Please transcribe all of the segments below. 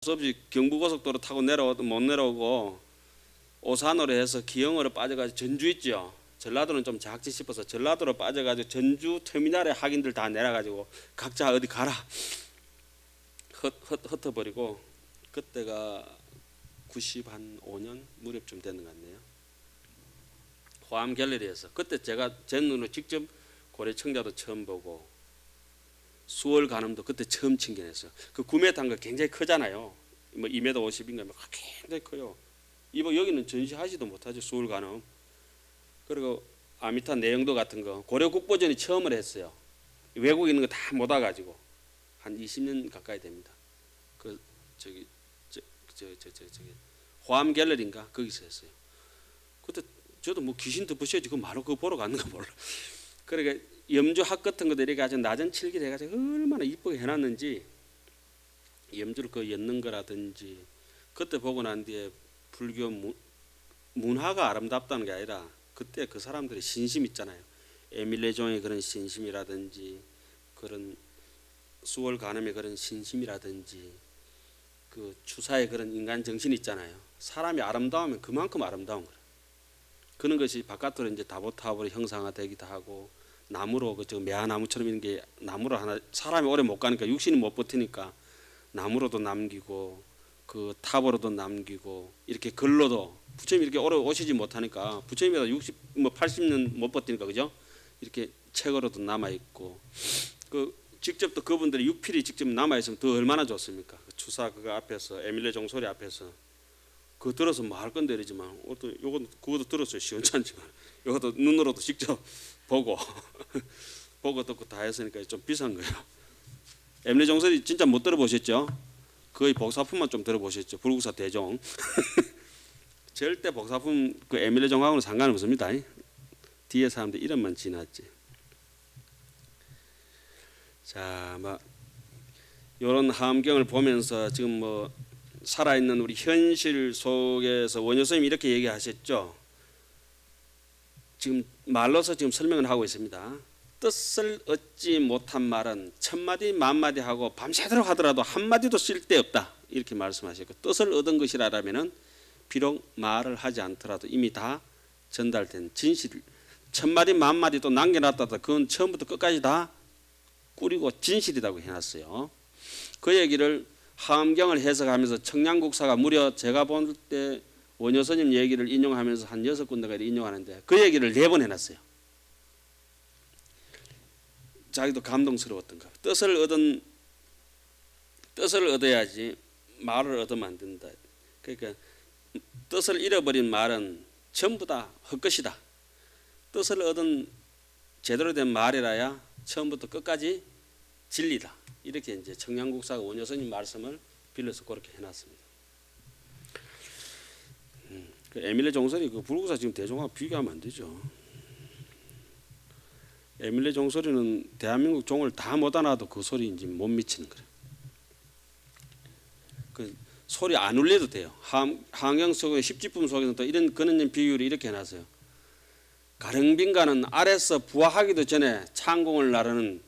없이 경부고속도로 타고 못 내려오고 오산으로 해서 기흥으로 빠져가지고 전주 있죠. 전라도는 좀 작지 싶어서 전라도로 빠져가지고 전주 터미널에 학인들 다 내려가지고 각자 어디 가라 흩어버리고, 그때가 95년 무렵쯤 되는 것 같네요. 호암 갤러리에서 그때 제가 제 눈으로 직접 고래청자도 처음 보고 수월 간음도 그때 처음 친견했어요. 그 9m 한 거 굉장히 크잖아요. 뭐 2m 50인가 뭐 굉장히 커요. 이거 여기는 전시하지도 못하죠, 수월 간음. 그리고 아미타 내영도 같은 거 고려 국보전이 처음을 했어요. 외국 있는 거 다 못 와가지고 한 20년 가까이 됩니다. 그 저기 호암 갤러리인가 거기서 했어요. 그때 저도 뭐 귀신 덮으셔야지 그 바로 그거 보러 갔는 거 몰라. 그러니까 염주 합 같은 것들 이렇게 아주 낮은 칠기를 해가지고 얼마나 이쁘게 해놨는지, 염주를 그 엮는 거라든지, 그때 보고 난 뒤에 불교 문화가 아름답다는 게 아니라 그때 그 사람들의 신심 있잖아요. 에밀레종의 그런 신심이라든지, 그런 수월 간음의 그런 신심이라든지, 그 추사의 그런 인간 정신 있잖아요. 사람이 아름다우면 그만큼 아름다운 거예요. 그런 것이 바깥으로 이제 다보탑으로 형상화되기도 하고, 나무로 그저 매화나무처럼 이런 게 나무로 하나, 사람이 오래 못 가니까 육신이 못 버티니까 나무로도 남기고 그 탑으로도 남기고, 이렇게 글로도 부처님 이렇게 오래 오시지 못하니까 부처님보다 60, 뭐 80년 못 버티니까 그죠? 이렇게 책으로도 남아 있고, 그 직접 또 그분들이 육필이 직접 남아 있으면 더 얼마나 좋습니까? 그 추사 그거 앞에서 에밀레 종소리 앞에서 그거 들어서 뭐 할 건데 이러지만, 또 요거 그것도 들었어요. 시원찮지만 요것도 눈으로도 직접 보고 보고 듣고 다 했으니까 좀 비싼 거예요. 에밀레 종소리 진짜 못 들어보셨죠? 거의 복사품만 좀 들어보셨죠? 불국사 대종. 절대 복사품 그 에밀레 종하고는 상관없습니다. 뒤에 사람들 이름만 지났지. 자, 뭐 이런 함경을 보면서 지금 뭐 살아있는 우리 현실 속에서 원효 선생님이 이렇게 얘기하셨죠. 지금 말로서 지금 설명을 하고 있습니다. 뜻을 얻지 못한 말은 천마디 만마디 하고 밤새도록 하더라도 한마디도 쓸데없다, 이렇게 말씀하셨고, 뜻을 얻은 것이라면은 비록 말을 하지 않더라도 이미 다 전달된 진실, 천마디 만마디 또 남겨놨다도 그건 처음부터 끝까지 다 꾸리고 진실이라고 해놨어요. 그 얘기를 함경을 해석하면서 청량국사가 무려 제가 볼 때 원효 스님 얘기를 인용하면서 한 6군데가 인용하는데 그 얘기를 4번 해놨어요. 자기도 감동스러웠던 거. 뜻을 얻어야지 말을 얻으면 안 된다. 그러니까 뜻을 잃어버린 말은 전부 다 헛것이다. 뜻을 얻은 제대로 된 말이라야 처음부터 끝까지 진리다. 이렇게 이제 청량국사가 원효 스님 말씀을 빌려서 그렇게 해놨습니다. 그 에밀레 종소리 그 불국사 지금 대종하고 비교하면 안 되죠. 에밀레 종소리는 대한민국 종을 다 못 알아도 그 소리인지 못 미치는 거예요. 그 소리 안 울려도 돼요. 항영 속의 십지품 속에서 또 이런 근원적 비유를 이렇게 해놨어요. 가릉빈가는 아래서 부화하기도 전에 창공을 나르는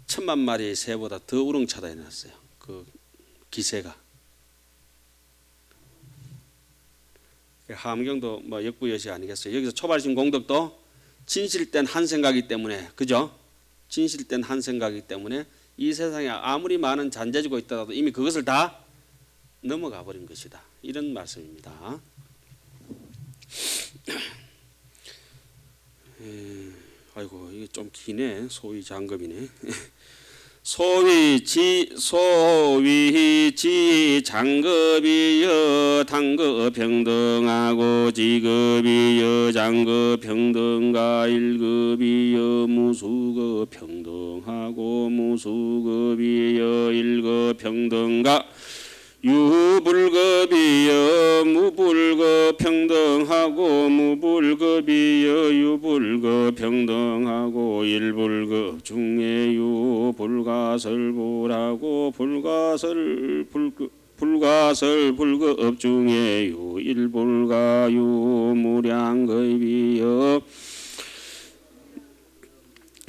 1000만 마리의 새보다 더 우렁차다 해놨어요. 그 기세가. 함경도 뭐 역부여시 아니겠어요. 여기서 초발심 공덕도 진실된 한 생각이기 때문에, 그죠? 진실된 한 생각이기 때문에 이 세상에 아무리 많은 잔재주가 있더라도 이미 그것을 다 넘어가 버린 것이다, 이런 말씀입니다. 아이고 이게 좀 기네. 소위 장급이네. 소위지 장급이여 당급 평등하고 지급이여 장급 평등가 1급이여 무수급 평등하고 무수급이여 1급 평등가 유불급이여 무불급 평등하고 무불급이여 유불급 평등하고 1불급 중에 유불가설불하고 불가설불급 중에 유일불가 유무량급이여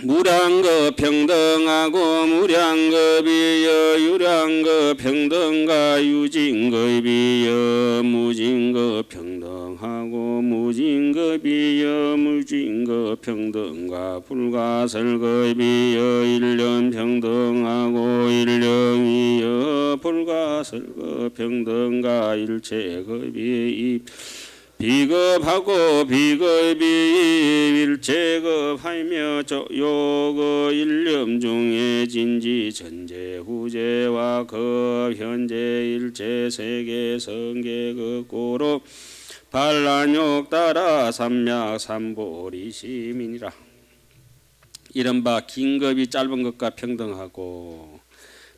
무량급 평등하고 무량급이여 유량급 평등과 유진급이여 무진급 평등하고 무진급이여 무진급 평등과 불가설급이여 일념 평등하고 일념이여 불가설급 평등과 일체급이 비급하고 비급이 일체급하며 요거 일념 중에 진지 전제 후제와 급 현재 일체 세계 성계급 고로 반란욕 따라 삼약 삼보리 시민이라. 이른바 긴급이 짧은 것과 평등하고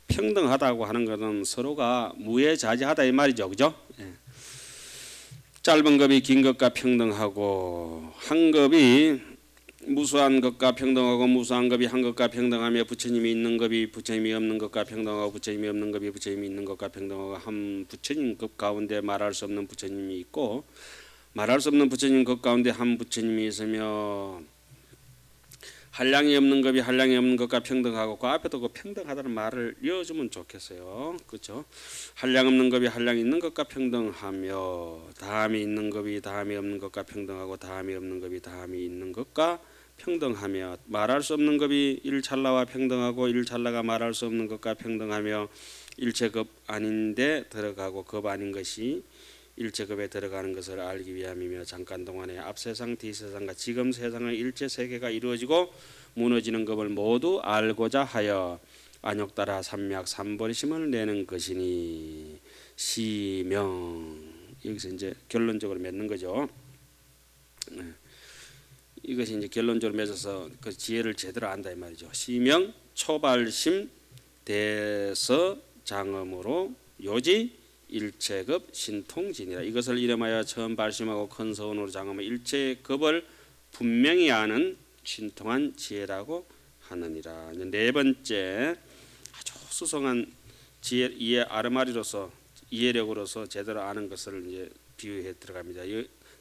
평등하다고 하는 것은 서로가 무해자재하다 이 말이죠, 그죠? 짧은 급이 긴 것과 평등하고 한 급이 무수한 것과 평등하고 무수한 급이 한 것과 평등하며 부처님이 있는 급이 부처님이 없는 것과 평등하고 부처님이 없는 급이 부처님이 있는 것과 평등하고 한 부처님 급 가운데 말할 수 없는 부처님이 있고 말할 수 없는 부처님 급 가운데 한 부처님이 있으며 한량이 없는 급이 한량이 없는 것과 평등하고 그 앞에도 그 평등하다는 말을 이어주면 좋겠어요. 그렇죠? 한량 없는 급이 한량이 있는 것과 평등하며 다함이 있는 급이 다함이 없는 것과 평등하고 다함이 없는 급이 다함이 있는 것과 평등하며 말할 수 없는 급이 일찰나와 평등하고 일찰나가 말할 수 없는 것과 평등하며 일체급 아닌데 들어가고 급 아닌 것이 일체급에 들어가는 것을 알기 위함이며 잠깐 동안에 앞세상 뒤세상과 지금 세상의 일체 세계가 이루어지고 무너지는 것을 모두 알고자 하여 안욕 따라 삼약 삼보리심을 내는 것이니 시명. 여기서 이제 결론적으로 맺는 거죠. 이것이 이제 결론적으로 맺어서 그 지혜를 제대로 안다 이 말이죠. 시명 초발심 대서 장엄으로 요지 일체급 신통진이라. 이것을 이름하여 처음 발심하고 큰 서원으로 장엄한 일체급을 분명히 아는 신통한 지혜라고 하느니라. 네 번째 아주 수성한 지혜 이해 아르마리로서 이해력으로서 제대로 아는 것을 이제 비유해 들어갑니다.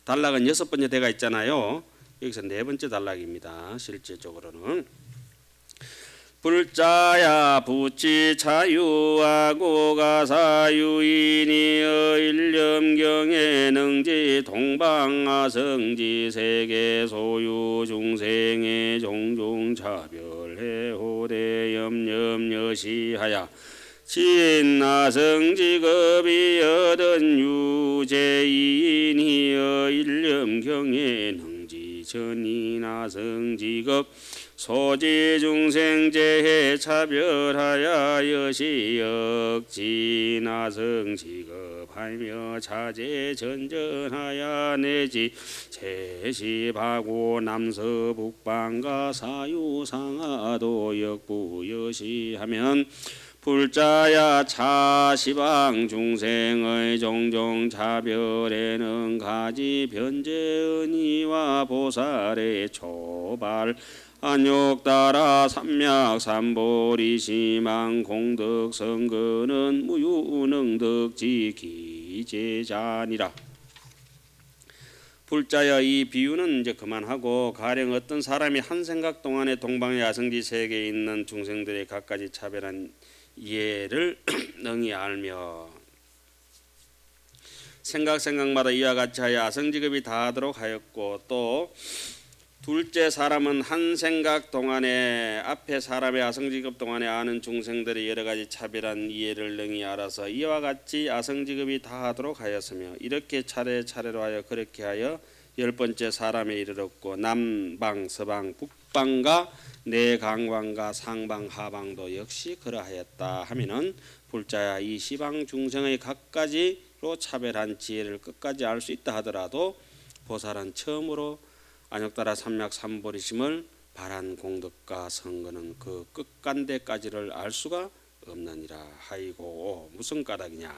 단락은 6번째 대가 있잖아요. 여기서 네 번째 단락입니다. 실제적으로는 불자야 부치 자유하고 가사유인이여 일념경에 능지 동방아성지 세계 소유 중생의 종종 차별해 호대 염염여시하야 진나성지급이 얻은 유제인이여 일념경에 능지 전이나성지급 소지 중생 재해 차별하야 여시역지 나성 지급하며 자제 전전하야 내지 제시하고 남서 북방가 사유 상하도 역부 여시하면 불자야 차시방 중생의 종종 차별에는 가지 변제은이와 보살의 초발 안욕 따라 삼약 삼보리 시망 공덕 성근은 무유능덕지 기제자니라. 불자야 이 비유는 이제 그만하고 가령 어떤 사람이 한 생각 동안에 동방의 아성지 세계에 있는 중생들의 갖가지 차별한 이해를 능히 알며 생각마다 이와 같이 하여 아성지급이 다하도록 하였고 또 둘째 사람은 한 생각 동안에 앞에 사람의 아성지급 동안에 아는 중생들의 여러 가지 차별한 이해를 능히 알아서 이와 같이 아성지급이 다하도록 하였으며 이렇게 차례차례로 하여 그렇게 하여 10번째 사람에 이르렀고 남방 서방 북방과 내강방과 상방 하방도 역시 그러하였다 하면은 불자야 이 시방 중생의 각가지로 차별한 지혜를 끝까지 알 수 있다 하더라도 보살은 처음으로 안욕 따라 삼약 삼보리심을 바란 공덕과 성근은 그 끝간대까지를 알 수가 없느니라. 아이고 무슨 까닭이냐.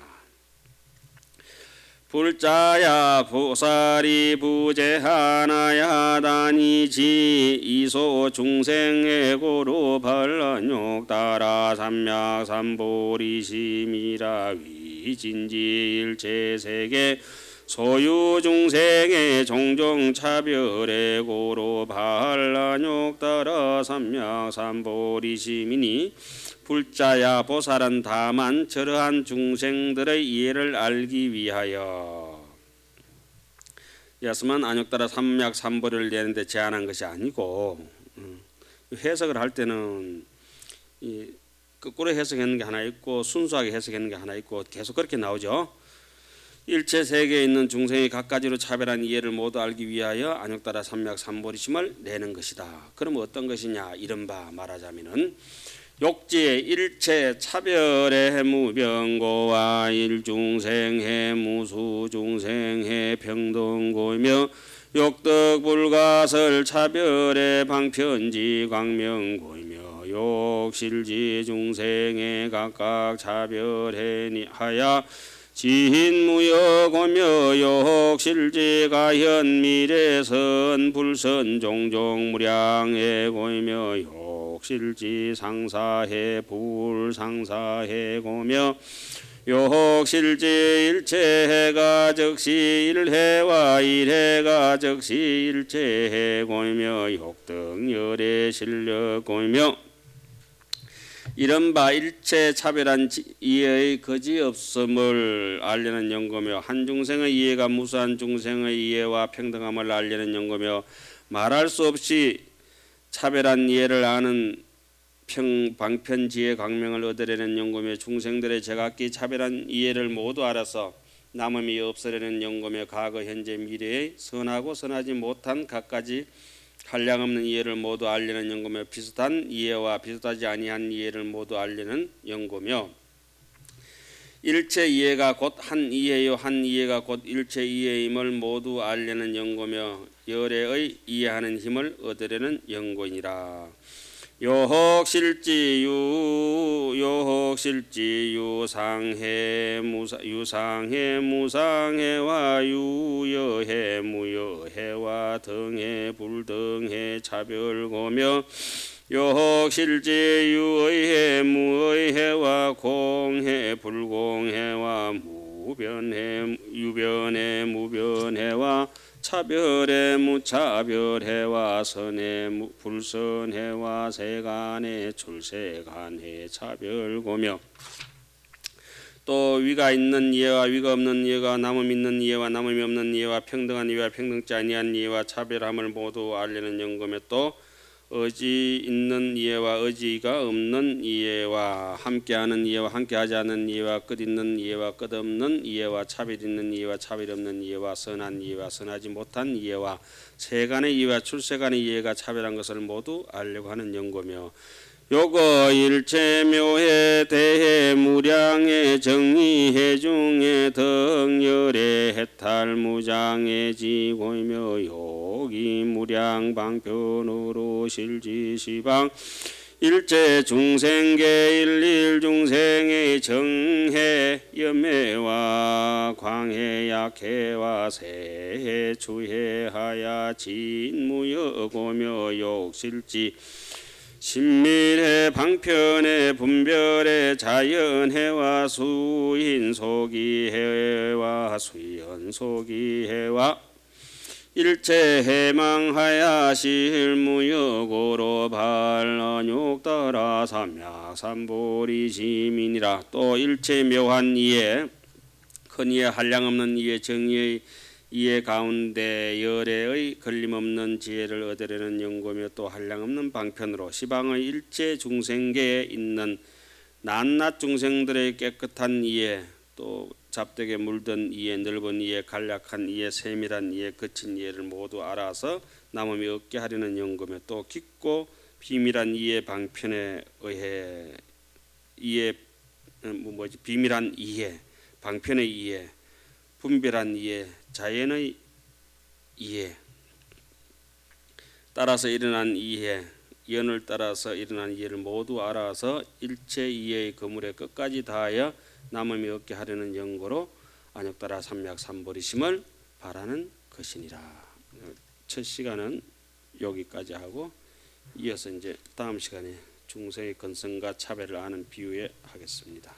불자야 보살이 부재하나야 다니지 이소 중생의 고로 반란욕 따라 삼약 삼보리심이라 위진지 일체세계 소유 중생의 종종 차별의 고로 반란욕 따라 삼약 삼보리심이니 불자야 보살은 다만 저러한 중생들의 이해를 알기 위하여 였으면 안욕 따라 삼약 삼보리를 내는데 제한한 것이 아니고 해석을 할 때는 이 거꾸로 해석하는 게 하나 있고 순수하게 해석하는 게 하나 있고 계속 그렇게 나오죠. 일체 세계에 있는 중생이 갖가지로 차별한 이해를 모두 알기 위하여 안욕 따라 삼약 삼보리심을 내는 것이다. 그럼 어떤 것이냐? 이른바 말하자면은 욕지의 일체 차별의 무병고와 일중생의 무수중생의 평등고이며 욕덕불가설 차별의 방편지 광명고이며 욕실지 중생의 각각 차별하여 지인무역오며 욕실지가 현미래선 불선 종종 무량해 고이며 욕실지 상사해 불상사해 고며 욕실지 일체해가 즉시 일해와 일해가 즉시 일체해 고이며 욕등열의 실력 고이며 이른바 일체 차별한 이해의 거지없음을 알려는 연고며 한 중생의 이해가 무수한 중생의 이해와 평등함을 알려는 연고며 말할 수 없이 차별한 이해를 아는 방편지혜 광명을 얻으려는 연고며 중생들의 제각기 차별한 이해를 모두 알아서 남음이 없으려는 연고며 과거 현재 미래의 선하고 선하지 못한 갖가지 한량없는 이해를 모두 알려는 연고며 비슷한 이해와 비슷하지 아니한 이해를 모두 알려는 연고며 일체 이해가 곧 한 이해요 한 이해가 곧 일체 이해임을 모두 알려는 연고며 열애의 이해하는 힘을 얻으려는 연고이니라. 요혹실지 유상해 무상해와 유여해 무여해와 등해 불등해 차별고며 요혹실지 유의해 무의해와 공해 불공해와 무변해 유변해 무변해와 차별해 무차별해와 선해 불선해와 세간해 출세간해 차별고며 또 위가 있는 이해와 위가 없는 이해가 남음 있는 이해와 남음이 없는 이해와 평등한 이해와 평등치 아니한 이해와 차별함을 모두 알려는 연고며 또 의지 있는 이해와 의지가 없는 이해와 함께하는 이해와 함께하지 않는 이해와 끝 있는 이해와 끝 없는 이해와 차별 있는 이해와 차별 없는 이해와 선한 이해와 선하지 못한 이해와 세간의 이해와 출세간의 이해가 차별한 것을 모두 알려고 하는 연고며 요거 일체 묘해 대해 무량해 정의해 중해 덕열해 해탈 무장해 지고이며 요기 무량 방편으로 실지시방 일체 중생계 일일 중생의 정해 염해와 광해 약해와 세해 주해하야 진무여고며 욕실지 신밀해 방편해 분별해 자연해와 수인소기해와 수연소기해와 일체 해망하야 실무여고로 반란욕 따라 삼약 삼보리지민이라. 또 일체 묘한 이해 큰 이해 한량없는 이해 정의의 이해 가운데 열애의 걸림없는 지혜를 얻으려는 연고며 또 한량없는 방편으로 시방의 일체 중생계에 있는 낱낱 중생들의 깨끗한 이해 또 잡되게 물든 이해 넓은 이해 간략한 이해 세밀한 이해 거친 이해를 모두 알아서 남음이 없게 하려는 연고며 또 깊고 비밀한 이해 방편에 의해 비밀한 이해 방편의 이해 분별한 이해 자연의 이해 따라서 일어난 이해 연을 따라서 일어난 이해를 모두 알아서 일체 이해의 거물에 끝까지 다하여 남음이 없게 하려는 연고로 안욕 따라 삼약 삼보리심을 바라는 것이니라. 첫 시간은 여기까지 하고 이어서 이제 다음 시간에 중생의 근성과 차별을 아는 비유에 하겠습니다.